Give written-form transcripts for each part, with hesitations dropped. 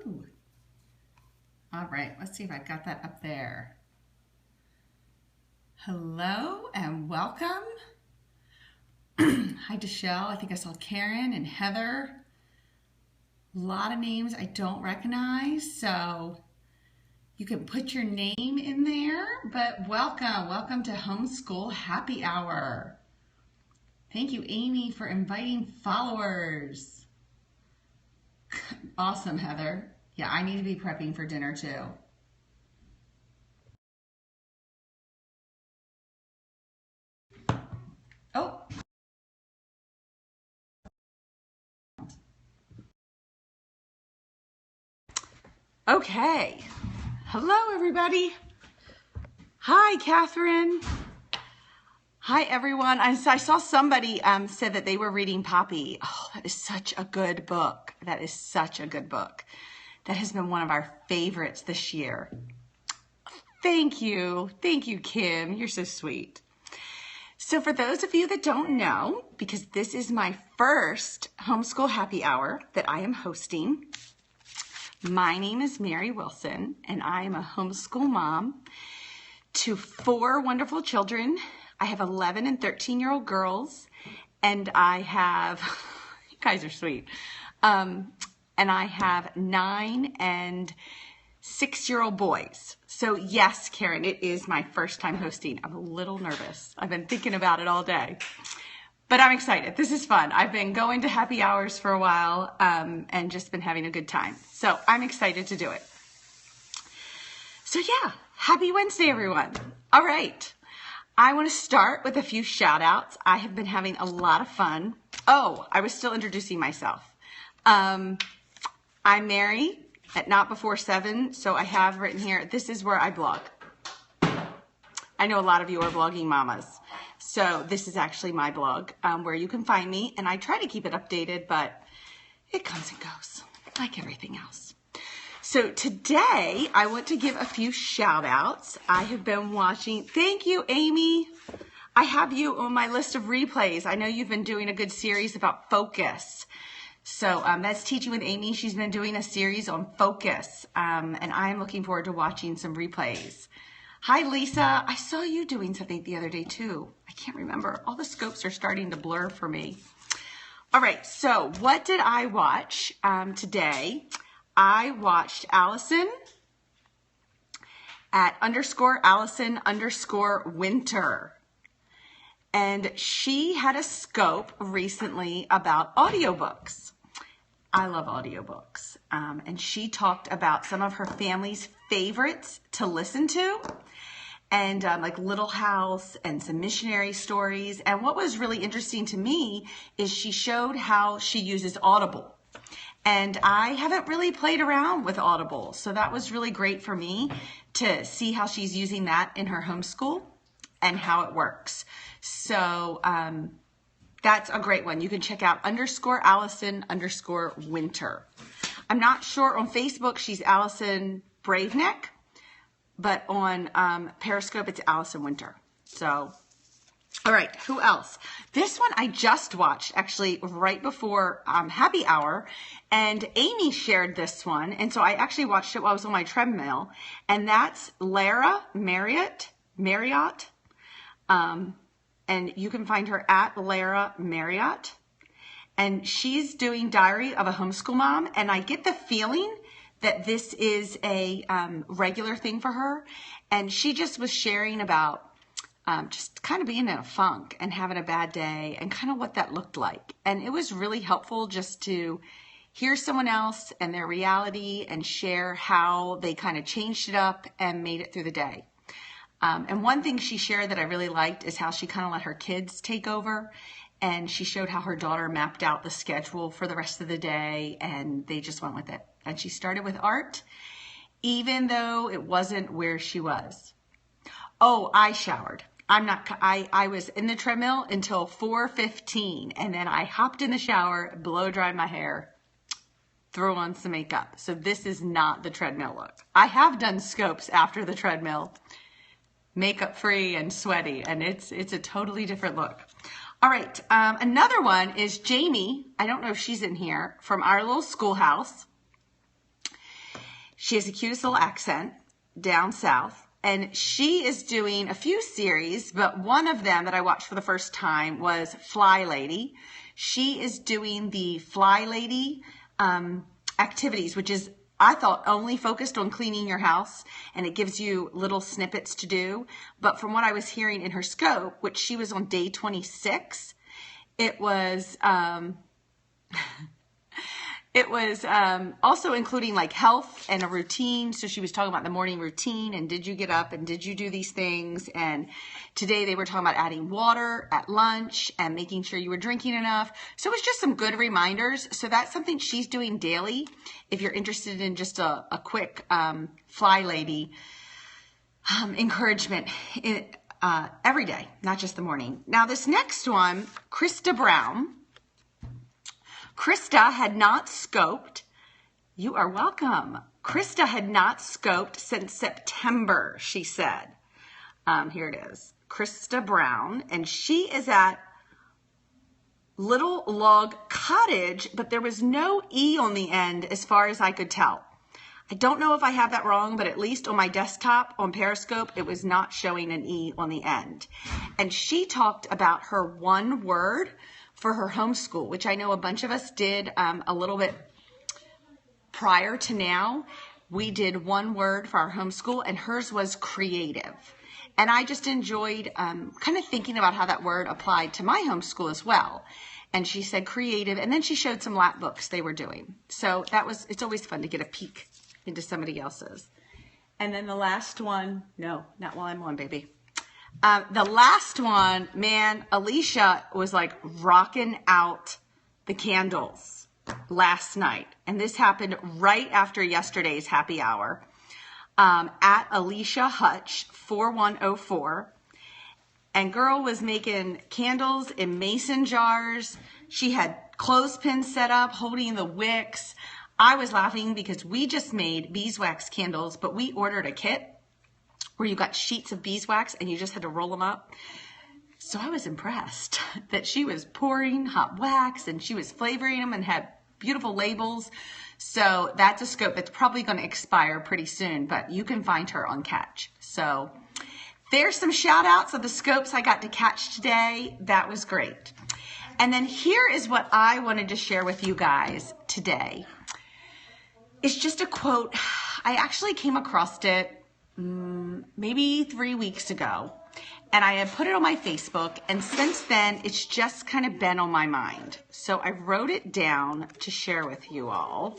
Woohoo! All right, let's see if I've got that up there. Hello and welcome. Hi, Deshelle. I think I saw Karen and Heather. A lot of names I don't recognize, so you can put your name in there, but welcome to Homeschool Happy Hour. Thank you, Amy, for inviting followers. Awesome, Heather. Yeah, I need to be prepping for dinner too. Oh. Okay. Hello, everybody. Hi, Catherine. Hi, everyone. I saw somebody said that they were reading Poppy. Oh, that is such a good book. That is such a good book. That has been one of our favorites this year. Thank you. Thank you, Kim. You're so sweet. So for those of you that don't know, because this is my first Homeschool Happy Hour that I am hosting, my name is Mary Wilson, and I am a homeschool mom to 4 wonderful children. I have 11 and 13-year-old girls, and I have, you guys are sweet, and I have 9 and 6-year-old boys. So yes, Karen, it is my first time hosting. I'm a little nervous. I've been thinking about it all day, but I'm excited. This is fun. I've been going to happy hours for a while and just been having a good time. So I'm excited to do it. So yeah, happy Wednesday, everyone. All right. I want to start with a few shout outs. I have been having a lot of fun. Oh, I was still introducing myself. I'm Mary at Not Before 7. So I have written here, this is where I blog. I know a lot of you are blogging mamas. So this is actually my blog where you can find me. And I try to keep it updated, but it comes and goes like everything else. So today I want to give a few shout outs. I have been watching, thank you, Amy. I have you on my list of replays. I know you've been doing a good series about focus. So that's Teaching with Amy. She's been doing a series on focus, and I'm looking forward to watching some replays. Hi, Lisa. I saw you doing something the other day too. I can't remember. All the scopes are starting to blur for me. All right, so what did I watch today? I watched Allison at _Allison_Winter. And she had a scope recently about audiobooks. I love audiobooks. And she talked about some of her family's favorites to listen to, and like Little House and some missionary stories. And what was really interesting to me is she showed how she uses Audible. And I haven't really played around with Audible, so that was really great for me to see how she's using that in her homeschool and how it works. So that's a great one. You can check out _Allison_Winter. I'm not sure on Facebook she's Allison Braveneck, but on Periscope it's Allison Winter. So, all right, who else? This one I just watched actually right before Happy Hour, and Amy shared this one, and so I actually watched it while I was on my treadmill, and that's Lara Marriott. And you can find her at Lara Marriott, and she's doing Diary of a Homeschool Mom, and I get the feeling that this is a regular thing for her, and she just was sharing about just kind of being in a funk and having a bad day and kind of what that looked like. And it was really helpful just to hear someone else and their reality and share how they kind of changed it up and made it through the day. And one thing she shared that I really liked is how she kind of let her kids take over, and she showed how her daughter mapped out the schedule for the rest of the day, and they just went with it. And she started with art, even though it wasn't where she was. Oh, I showered. I was in the treadmill until 4:15, and then I hopped in the shower, blow dried my hair, throw on some makeup. So this is not the treadmill look. I have done scopes after the treadmill, makeup free and sweaty, and it's a totally different look. All right, another one is Jamie. I don't know if she's in here, from our little schoolhouse. She has the cutest little accent down south. And she is doing a few series, but one of them that I watched for the first time was Fly Lady. She is doing the Fly Lady activities, which is, I thought, only focused on cleaning your house, and it gives you little snippets to do. But from what I was hearing in her scope, which she was on day 26, it was also including like health and a routine. So she was talking about the morning routine and did you get up and did you do these things? And today they were talking about adding water at lunch and making sure you were drinking enough. So it was just some good reminders. So that's something she's doing daily. If you're interested in just a quick Fly Lady encouragement every day, not just the morning. Now this next one, Krista Brown. Krista had not scoped. You are welcome. Krista had not scoped since September, she said. Here it is. Krista Brown. And she is at Little Log Cottage, but there was no E on the end as far as I could tell. I don't know if I have that wrong, but at least on my desktop on Periscope, it was not showing an E on the end. And she talked about her one word for her homeschool, which I know a bunch of us did a little bit prior to now. We did one word for our homeschool, and hers was creative. And I just enjoyed kind of thinking about how that word applied to my homeschool as well. And she said creative, and then she showed some lap books they were doing. So it's always fun to get a peek into somebody else's. And then the last one, no, not while I'm on, baby. The last one, man, Alicia was like rocking out the candles last night. And this happened right after yesterday's happy hour at Alicia Hutch, 4104. And girl was making candles in mason jars. She had clothespins set up, holding the wicks. I was laughing because we just made beeswax candles, but we ordered a kit where you got sheets of beeswax and you just had to roll them up. So I was impressed that she was pouring hot wax and she was flavoring them and had beautiful labels. So that's a scope that's probably going to expire pretty soon, but you can find her on Catch. So there's some shout outs of the scopes I got to catch today. That was great. And then here is what I wanted to share with you guys today. It's just a quote. I actually came across it maybe 3 weeks ago, and I had put it on my Facebook, and since then it's just kind of been on my mind. So I wrote it down to share with you all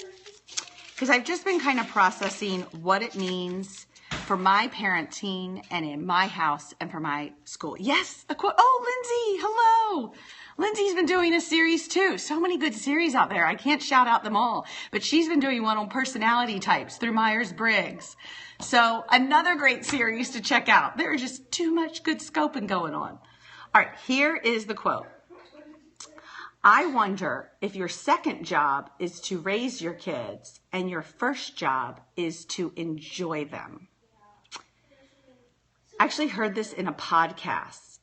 because I've just been kind of processing what it means for my parenting and in my house and for my school. Yes, a quote. Oh, Lindsay, hello. Lindsay's been doing a series too. So many good series out there. I can't shout out them all, but she's been doing one on personality types through Myers-Briggs. So another great series to check out. There's just too much good scoping going on. All right, here is the quote. I wonder if your second job is to raise your kids and your first job is to enjoy them. I actually heard this in a podcast,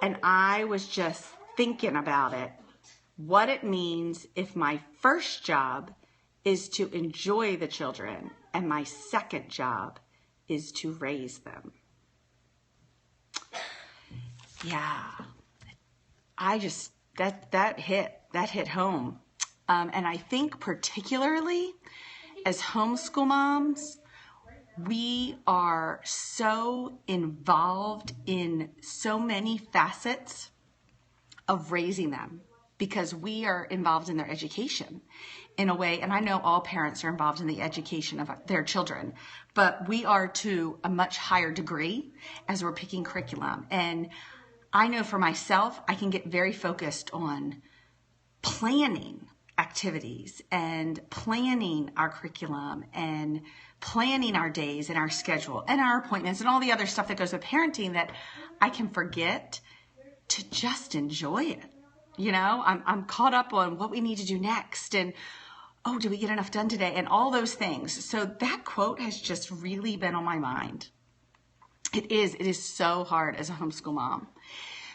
and I was just thinking about it, what it means if my first job is to enjoy the children and my second job is to raise them. Yeah, I just, that hit home. And I think particularly as homeschool moms, we are so involved in so many facets of raising them because we are involved in their education in a way, and I know all parents are involved in the education of their children, but we are to a much higher degree as we're picking curriculum. And I know for myself, I can get very focused on planning activities and planning our curriculum and planning our days and our schedule and our appointments and all the other stuff that goes with parenting that I can forget to just enjoy it. You know, I'm caught up on what we need to do next and, oh, did we get enough done today? And all those things. So that quote has just really been on my mind. It is so hard as a homeschool mom.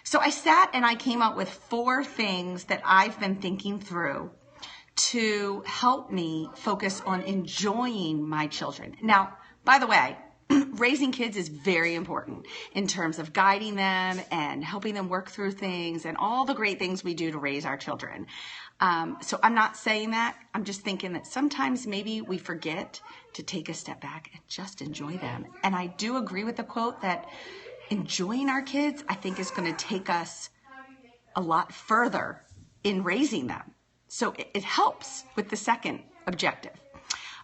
So I sat and I came up with 4 things that I've been thinking through to help me focus on enjoying my children. Now, by the way, raising kids is very important in terms of guiding them and helping them work through things and all the great things we do to raise our children. So I'm not saying that. I'm just thinking that sometimes maybe we forget to take a step back and just enjoy them. And I do agree with the quote that enjoying our kids, I think, is going to take us a lot further in raising them. So it helps with the second objective.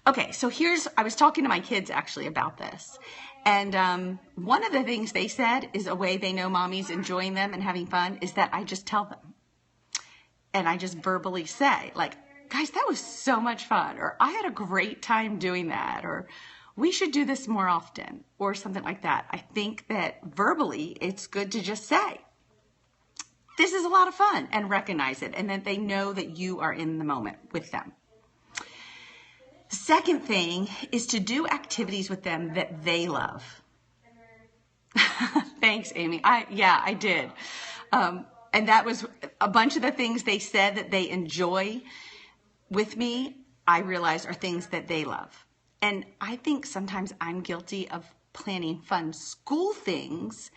Okay, so I was talking to my kids actually about this. And one of the things they said is a way they know mommy's enjoying them and having fun is that I just tell them. And I just verbally say, like, guys, that was so much fun. Or I had a great time doing that. Or we should do this more often. Or something like that. I think that verbally it's good to just say, this is a lot of fun, and recognize it. And that they know that you are in the moment with them. The second thing is to do activities with them that they love. Thanks, Amy. I did. And that was a bunch of the things they said that they enjoy with me, I realized are things that they love. And I think sometimes I'm guilty of planning fun school things,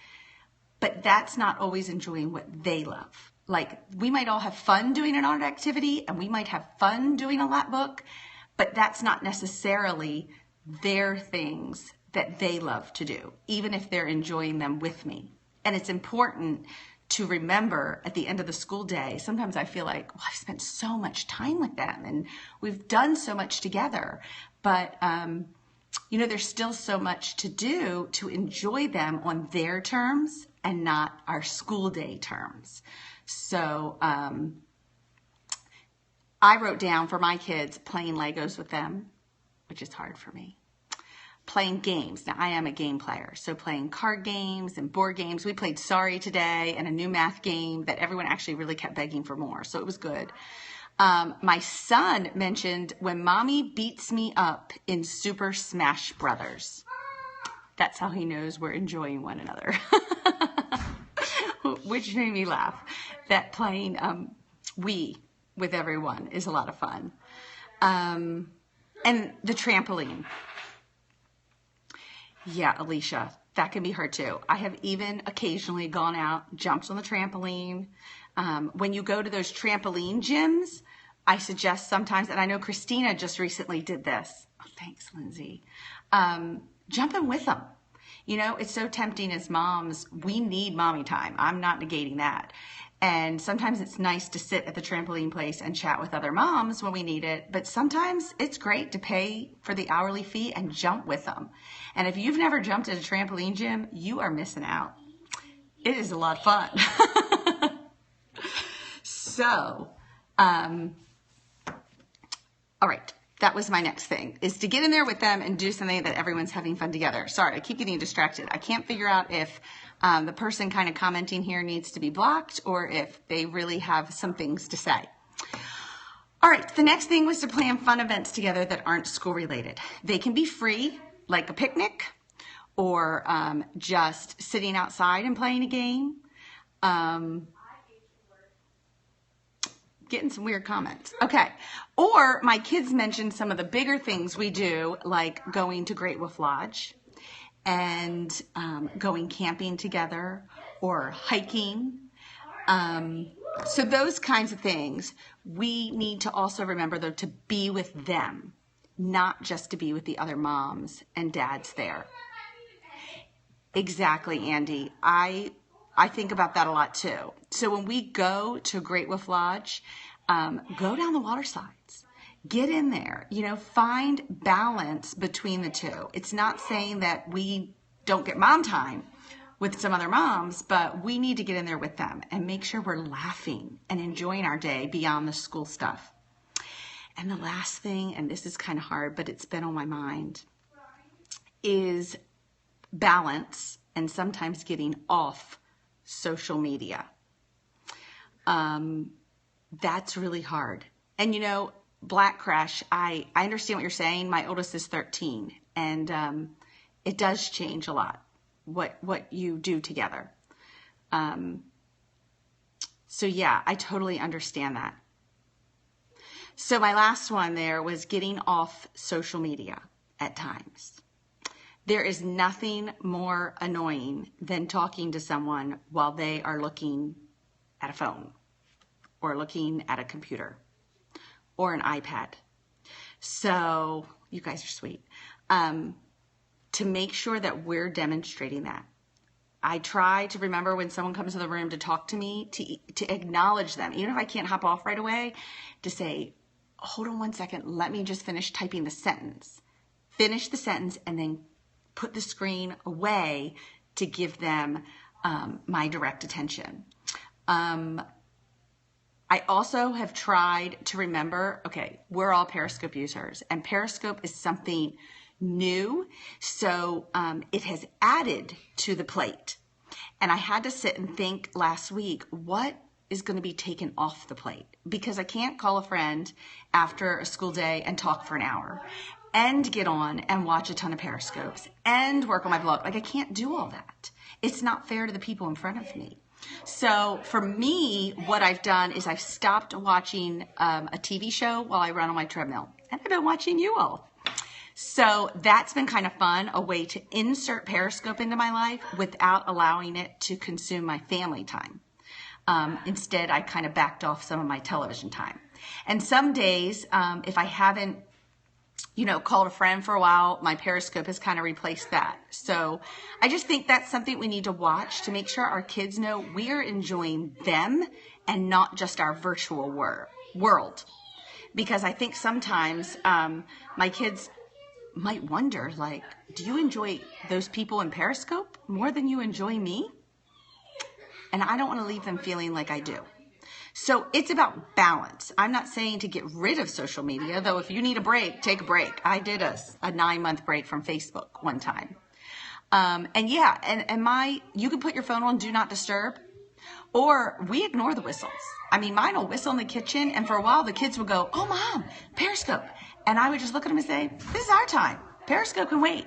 but that's not always enjoying what they love. Like, we might all have fun doing an art activity, and we might have fun doing a lap book, but that's not necessarily their things that they love to do, even if they're enjoying them with me. And it's important to remember at the end of the school day, sometimes I feel like, well, I've spent so much time with them and we've done so much together. But, there's still so much to do to enjoy them on their terms and not our school day terms. So, I wrote down for my kids playing Legos with them, which is hard for me. Playing games. Now, I am a game player, so playing card games and board games. We played Sorry today and a new math game that everyone actually really kept begging for more, so it was good. My son mentioned when mommy beats me up in Super Smash Brothers. That's how he knows we're enjoying one another, which made me laugh. That playing Wii with everyone is a lot of fun. And the trampoline. Yeah, Alicia, that can be hard too. I have even occasionally gone out, jumped on the trampoline. When you go to those trampoline gyms, I suggest sometimes, and I know Christina just recently did this. Oh, thanks, Lindsay. Jumping with them. It's so tempting as moms. We need mommy time. I'm not negating that. And sometimes it's nice to sit at the trampoline place and chat with other moms when we need it. But sometimes it's great to pay for the hourly fee and jump with them. And if you've never jumped at a trampoline gym, you are missing out. It is a lot of fun. So, all right. That was my next thing, is to get in there with them and do something that everyone's having fun together. Sorry, I keep getting distracted. I can't figure out if the person kind of commenting here needs to be blocked or if they really have some things to say. All right, the next thing was to plan fun events together that aren't school related. They can be free, like a picnic, or just sitting outside and playing a game. Getting some weird comments. Okay. Or my kids mentioned some of the bigger things we do, like going to Great Wolf Lodge and going camping together or hiking. So those kinds of things, we need to also remember, though, to be with them, not just to be with the other moms and dads there. Exactly, Andy. I think about that a lot too. So when we go to Great Wolf Lodge, go down the water slides, get in there, find balance between the two. It's not saying that we don't get mom time with some other moms, but we need to get in there with them and make sure we're laughing and enjoying our day beyond the school stuff. And the last thing, and this is kind of hard, but it's been on my mind, is balance and sometimes getting off social media. That's really hard. And Black Crash, I understand what you're saying. My oldest is 13, and it does change a lot what you do together. So yeah, I totally understand that. So my last one there was getting off social media at times. There is nothing more annoying than talking to someone while they are looking at a phone or looking at a computer or an iPad. So you guys are sweet. To make sure that we're demonstrating that. I try to remember when someone comes in the room to talk to me, to acknowledge them. Even if I can't hop off right away, to say, hold on one second, let me just finish typing the sentence. Finish the sentence and then put the screen away to give them my direct attention. I also have tried to remember, okay, we're all Periscope users, and Periscope is something new, so it has added to the plate. And I had to sit and think last week, what is going to be taken off the plate? Because I can't call a friend after a school day and talk for an hour and get on and watch a ton of Periscopes and work on my blog. Like, I can't do all that. It's not fair to the people in front of me. So for me, what I've done is I've stopped watching a TV show while I run on my treadmill, and I've been watching you all. So that's been kind of fun, a way to insert Periscope into my life without allowing it to consume my family time. Instead, I kind of backed off some of my television time. And some days, if I haven't, called a friend for a while, my Periscope has kind of replaced that. So I just think that's something we need to watch to make sure our kids know we are enjoying them and not just our virtual world. Because I think sometimes my kids might wonder, like, do you enjoy those people in Periscope more than you enjoy me? And I don't want to leave them feeling like I do. So it's about balance. I'm not saying to get rid of social media, though if you need a break, take a break. I did a 9-month break from Facebook one time. You can put your phone on Do Not Disturb, or we ignore the whistles. I mean, mine will whistle in the kitchen, and for a while the kids would go, "Oh, Mom, Periscope." And I would just look at them and say, "This is our time. Periscope can wait."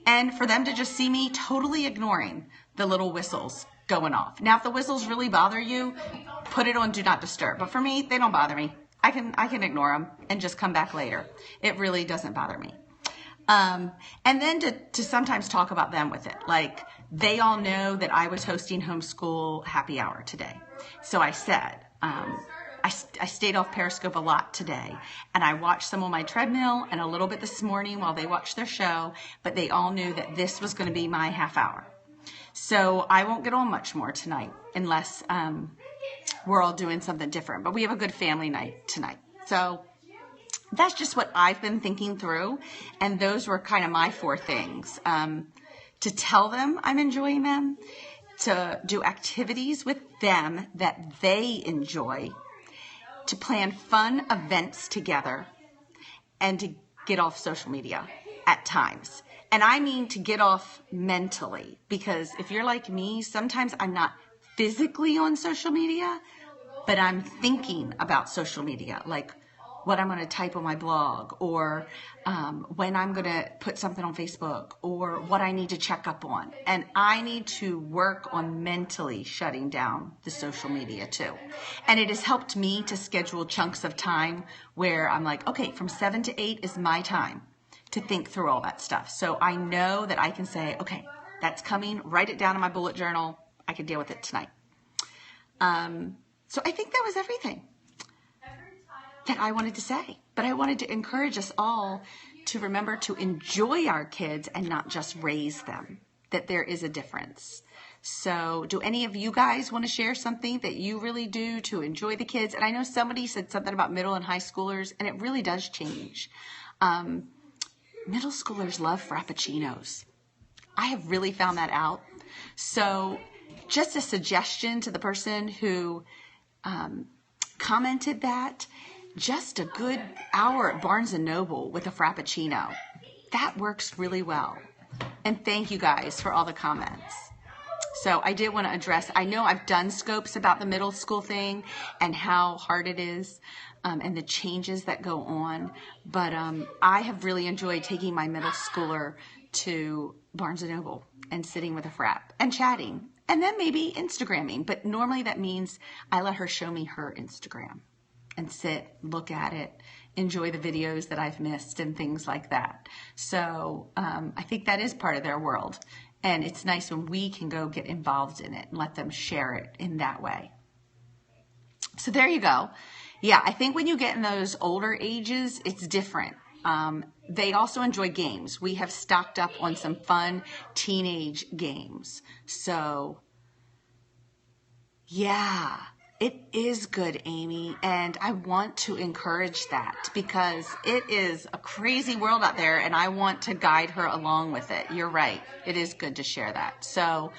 And for them to just see me totally ignoring the little whistles going off. Now, if the whistles really bother you, put it on Do Not Disturb. But for me, they don't bother me. I can ignore them and just come back later. It really doesn't bother me. And then to sometimes talk about them with it. Like, they all know that I was hosting Homeschool Happy Hour today. So I said, I stayed off Periscope a lot today, and I watched some on my treadmill and a little bit this morning while they watched their show, but they all knew that this was going to be my half hour. So I won't get on much more tonight unless we're all doing something different, but we have a good family night tonight. So that's just what I've been thinking through, and those were kind of my 4 things. To tell them I'm enjoying them, to do activities with them that they enjoy, to plan fun events together, and to get off social media at times. And I mean to get off mentally, because if you're like me, sometimes I'm not physically on social media, but I'm thinking about social media, like what I'm going to type on my blog, or when I'm going to put something on Facebook, or what I need to check up on. And I need to work on mentally shutting down the social media too. And it has helped me to schedule chunks of time where I'm like, okay, from 7 to 8 is my time to think through all that stuff. So I know that I can say, okay, that's coming, write it down in my bullet journal. I can deal with it tonight. So I think that was everything that I wanted to say. But I wanted to encourage us all to remember to enjoy our kids and not just raise them, that there is a difference. So do any of you guys want to share something that you really do to enjoy the kids? And I know somebody said something about middle and high schoolers, and it really does change. Middle schoolers love Frappuccinos. I have really found that out. So just a suggestion to the person who commented that, just a good hour at Barnes & Noble with a Frappuccino. That works really well. And thank you guys for all the comments. So I did want to address, I know I've done scopes about the middle school thing and how hard it is and the changes that go on. But I have really enjoyed taking my middle schooler to Barnes & Noble and sitting with a frap and chatting. And then maybe Instagramming. But normally that means I let her show me her Instagram. and sit, look at it, enjoy the videos that I've missed and things like that. So I think that is part of their world. And it's nice when we can go get involved in it and let them share it in that way. So there you go. Yeah, I think when you get in those older ages, it's different. They also enjoy games. We have stocked up on some fun teenage games. So yeah, it is good, Amy. And I want to encourage that because it is a crazy world out there and I want to guide her along with it. You're right. It is good to share that. So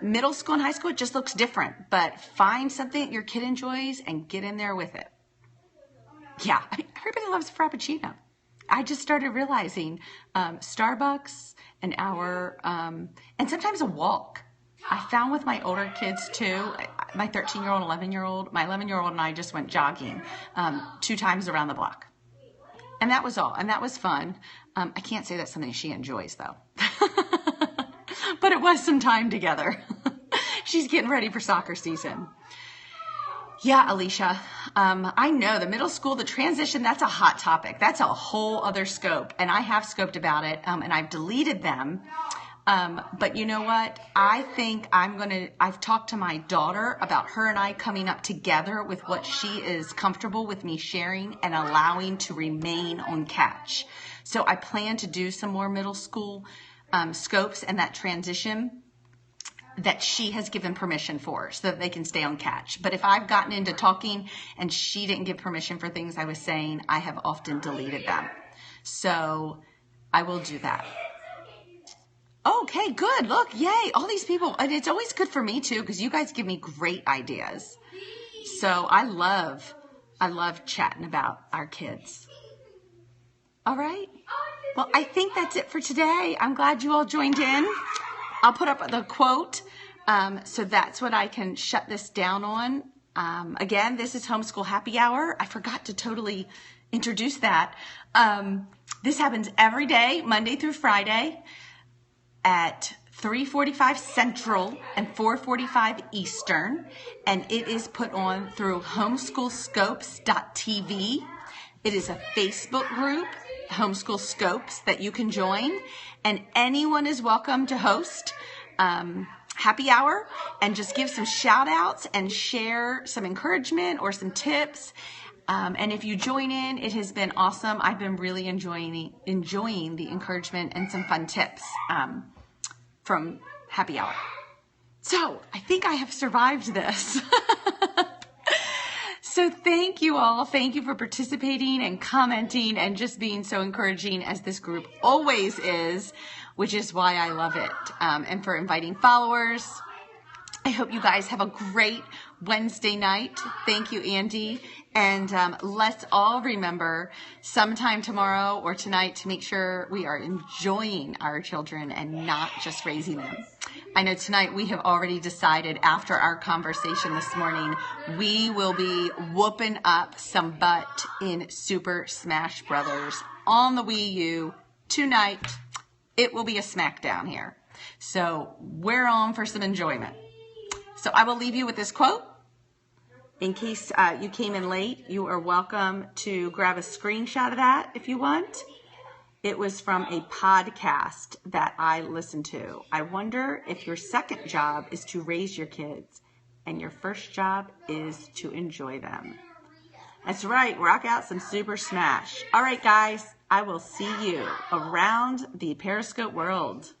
middle school and high school, it just looks different, but find something that your kid enjoys and get in there with it. Yeah, I mean, everybody loves Frappuccino. I just started realizing Starbucks, an hour, and sometimes a walk. I found with my older kids too, my 13-year-old, 11-year-old, my 11-year-old and I just went jogging 2 times around the block. And that was all. And that was fun. I can't say that's something she enjoys though. But it was some time together. She's getting ready for soccer season. Yeah, Alicia, I know the middle school, the transition, that's a hot topic. That's a whole other scope. And I have scoped about it and I've deleted them. But you know what? I think I've talked to my daughter about her and I coming up together with what she is comfortable with me sharing and allowing to remain on catch. So I plan to do some more middle school scopes and that transition that she has given permission for so that they can stay on catch. But if I've gotten into talking and she didn't give permission for things I was saying, I have often deleted them. So I will do that. Okay, good. Look, yay. All these people. And it's always good for me too, because you guys give me great ideas. So I love chatting about our kids. All right. Well, I think that's it for today. I'm glad you all joined in. I'll put up the quote. So that's what I can shut this down on. Again, this is Homeschool Happy Hour. I forgot to totally introduce that. This happens every day, Monday through Friday at 3:45 Central and 4:45 Eastern. And it is put on through homeschoolscopes.tv. It is a Facebook group, Homeschool Scopes, that you can join. And anyone is welcome to host happy hour and just give some shout outs and share some encouragement or some tips. And if you join in, it has been awesome. I've been really enjoying the encouragement and some fun tips from happy hour. So I think I have survived this. So thank you all. Thank you for participating and commenting and just being so encouraging as this group always is, which is why I love it. And for inviting followers. I hope you guys have a great Wednesday night. Thank you, Andy. And let's all remember sometime tomorrow or tonight to make sure we are enjoying our children and not just raising them. I know tonight we have already decided after our conversation this morning, we will be whooping up some butt in Super Smash Brothers on the Wii U tonight. It will be a smackdown here. So we're on for some enjoyment. So I will leave you with this quote. In case you came in late, you are welcome to grab a screenshot of that if you want. It was from a podcast that I listened to. I wonder if your second job is to raise your kids and your first job is to enjoy them. That's right. Rock out some Super Smash. All right, guys. I will see you around the Periscope world.